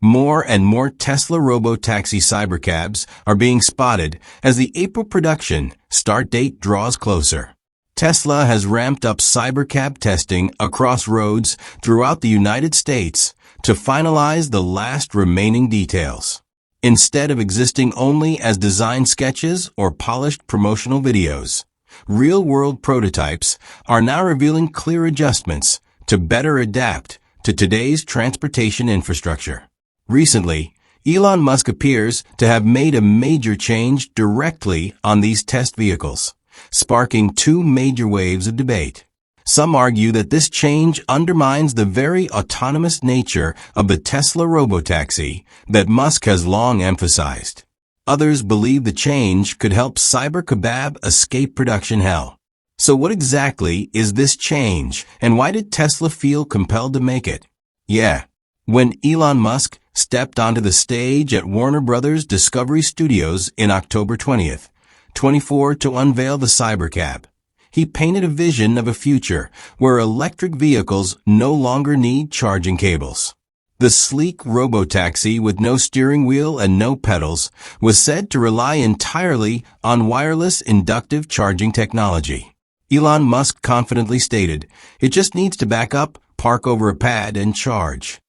More and more Tesla Robotaxi Cybercabs are being spotted as the April production start date draws closer. Tesla has ramped up Cybercab testing across roads throughout the United States to finalize the last remaining details. Instead of existing only as design sketches or polished promotional videos, real-world prototypes are now revealing clear adjustments to better adapt to today's transportation infrastructure. Recently, Elon Musk appears to have made a major change directly on these test vehicles, sparking two major waves of debate. Some argue that this change undermines the very autonomous nature of the Tesla Robotaxi that Musk has long emphasized. Others believe the change could help Cybercab escape production hell. So what exactly is this change, and why did Tesla feel compelled to make it? When Elon Musk stepped onto the stage at Warner Bros. Discovery Studios in October 20th, 2024 to unveil the Cybercab, he painted a vision of a future where electric vehicles no longer need charging cables. The sleek robotaxi with no steering wheel and no pedals was said to rely entirely on wireless inductive charging technology. Elon Musk confidently stated, "It just needs to back up, park over a pad, and charge."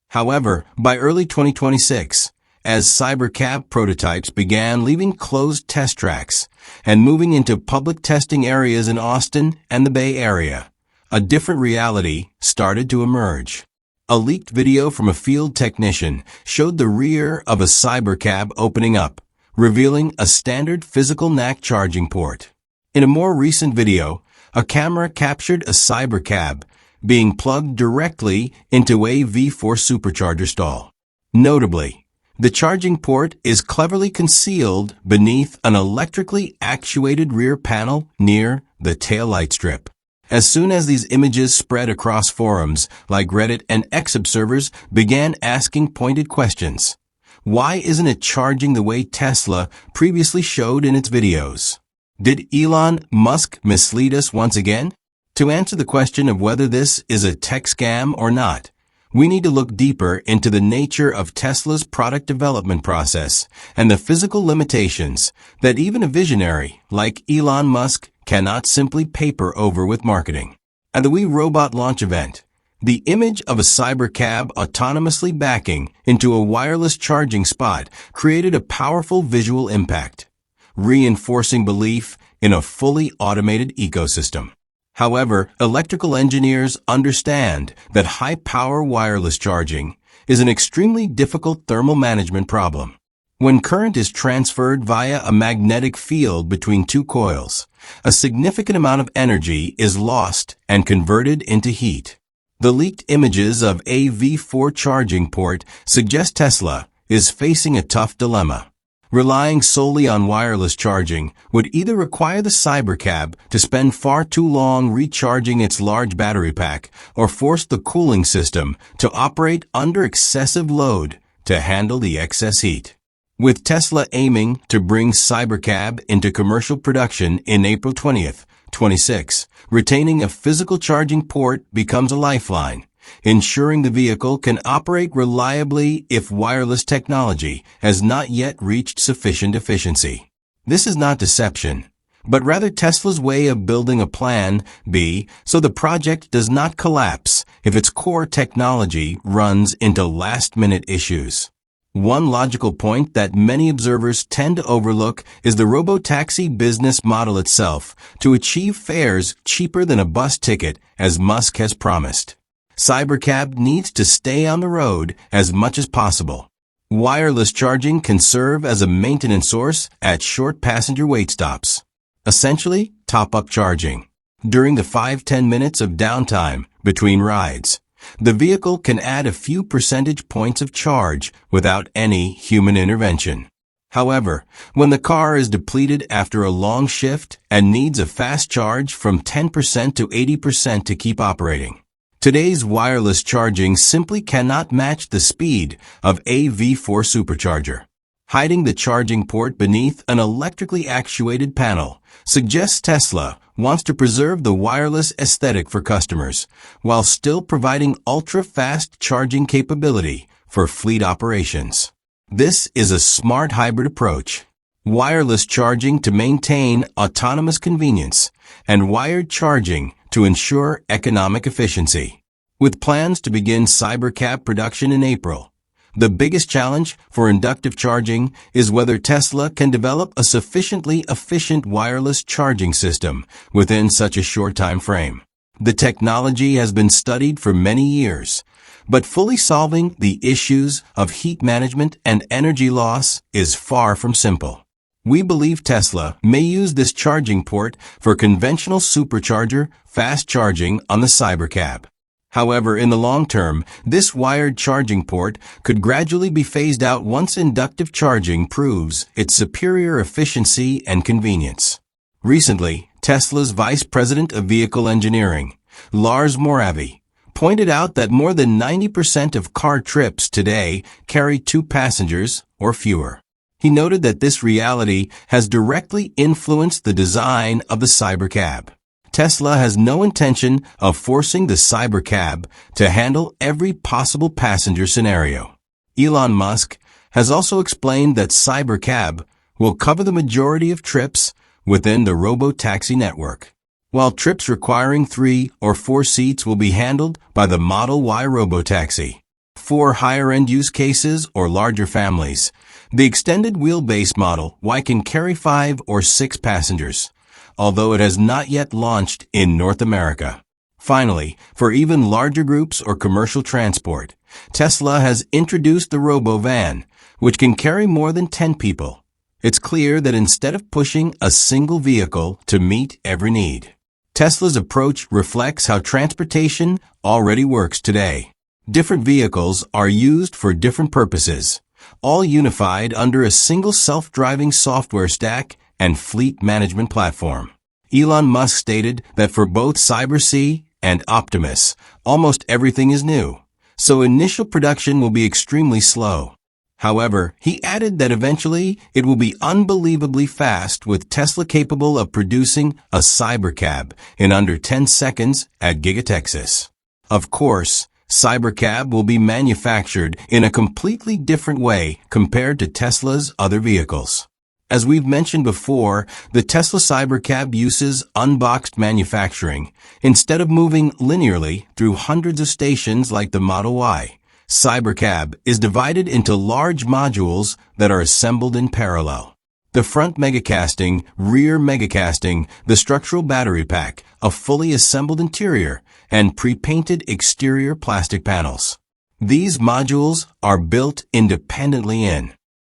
However, by early 2026, as Cybercab prototypes began leaving closed test tracks and moving into public testing areas in Austin and the Bay Area, a different reality started to emerge. A leaked video from a field technician showed the rear of a Cybercab opening up, revealing a standard physical NAC charging port. In a more recent video, a camera captured a Cybercab being plugged directly into a V4 supercharger stall. Notably, the charging port is cleverly concealed beneath an electrically actuated rear panel near the taillight strip. As soon as these images spread across forums like Reddit and X, observers began asking pointed questions. Why isn't it charging the way Tesla previously showed in its videos? Did Elon Musk mislead us once again? To answer the question of whether this is a tech scam or not, we need to look deeper into the nature of Tesla's product development process and the physical limitations that even a visionary like Elon Musk cannot simply paper over with marketing. At the We Robot launch event, the image of a Cybercab autonomously backing into a wireless charging spot created a powerful visual impact, reinforcing belief in a fully automated ecosystem. However, electrical engineers understand that high-power wireless charging is an extremely difficult thermal management problem. When current is transferred via a magnetic field between two coils, a significant amount of energy is lost and converted into heat. The leaked images of a V4 charging port suggest Tesla is facing a tough dilemma. Relying solely on wireless charging would either require the Cybercab to spend far too long recharging its large battery pack or force the cooling system to operate under excessive load to handle the excess heat. With Tesla aiming to bring Cybercab into commercial production in April 20th, 2026, retaining a physical charging port becomes a lifeline, ensuring the vehicle can operate reliably if wireless technology has not yet reached sufficient efficiency. This is not deception, but rather Tesla's way of building a plan B so the project does not collapse if its core technology runs into last-minute issues. One logical point that many observers tend to overlook is the robotaxi business model itself to achieve fares cheaper than a bus ticket, as Musk has promised. Cybercab needs to stay on the road as much as possible. Wireless charging can serve as a maintenance source at short passenger wait stops. Essentially, top-up charging. During the 5-10 minutes of downtime between rides, the vehicle can add a few percentage points of charge without any human intervention. However, when the car is depleted after a long shift and needs a fast charge from 10% to 80% to keep operating, today's wireless charging simply cannot match the speed of a V4 supercharger. Hiding the charging port beneath an electrically actuated panel suggests Tesla wants to preserve the wireless aesthetic for customers while still providing ultra-fast charging capability for fleet operations. This is a smart hybrid approach. Wireless charging to maintain autonomous convenience, and wired charging to ensure economic efficiency. With plans to begin Cybercab production in April, the biggest challenge for inductive charging is whether Tesla can develop a sufficiently efficient wireless charging system within such a short time frame. The technology has been studied for many years, but fully solving the issues of heat management and energy loss is far from simple. We believe Tesla may use this charging port for conventional supercharger fast charging on the Cybercab. However, in the long term, this wired charging port could gradually be phased out once inductive charging proves its superior efficiency and convenience. Recently, Tesla's Vice President of Vehicle Engineering, Lars Moravy, pointed out that more than 90% of car trips today carry 2 passengers or fewer. He noted that this reality has directly influenced the design of the Cybercab. Tesla has no intention of forcing the Cybercab to handle every possible passenger scenario. Elon Musk has also explained that Cybercab will cover the majority of trips within the Robotaxi network, while trips requiring 3 or 4 seats will be handled by the Model Y Robotaxi. For higher-end use cases or larger families, the extended wheelbase Model Y can carry 5 or 6 passengers, although it has not yet launched in North America. Finally, for even larger groups or commercial transport, Tesla has introduced the Robo-Van, which can carry more than 10 people. It's clear that instead of pushing a single vehicle to meet every need, Tesla's approach reflects how transportation already works today. Different vehicles are used for different purposes, all unified under a single self-driving software stack and fleet management platform. Elon Musk stated that for both Cyberc and Optimus, almost everything is new, so initial production will be extremely slow. However, he added that eventually it will be unbelievably fast, with Tesla capable of producing a Cybercab in under 10 seconds at Giga Texas. Of course, Cybercab will be manufactured in a completely different way compared to Tesla's other vehicles. As we've mentioned before, the Tesla Cybercab uses unboxed manufacturing. Instead of moving linearly through hundreds of stations like the Model Y, Cybercab is divided into large modules that are assembled in parallel. The front megacasting, rear megacasting, the structural battery pack, a fully assembled interior, and pre-painted exterior plastic panels. These modules are built independently in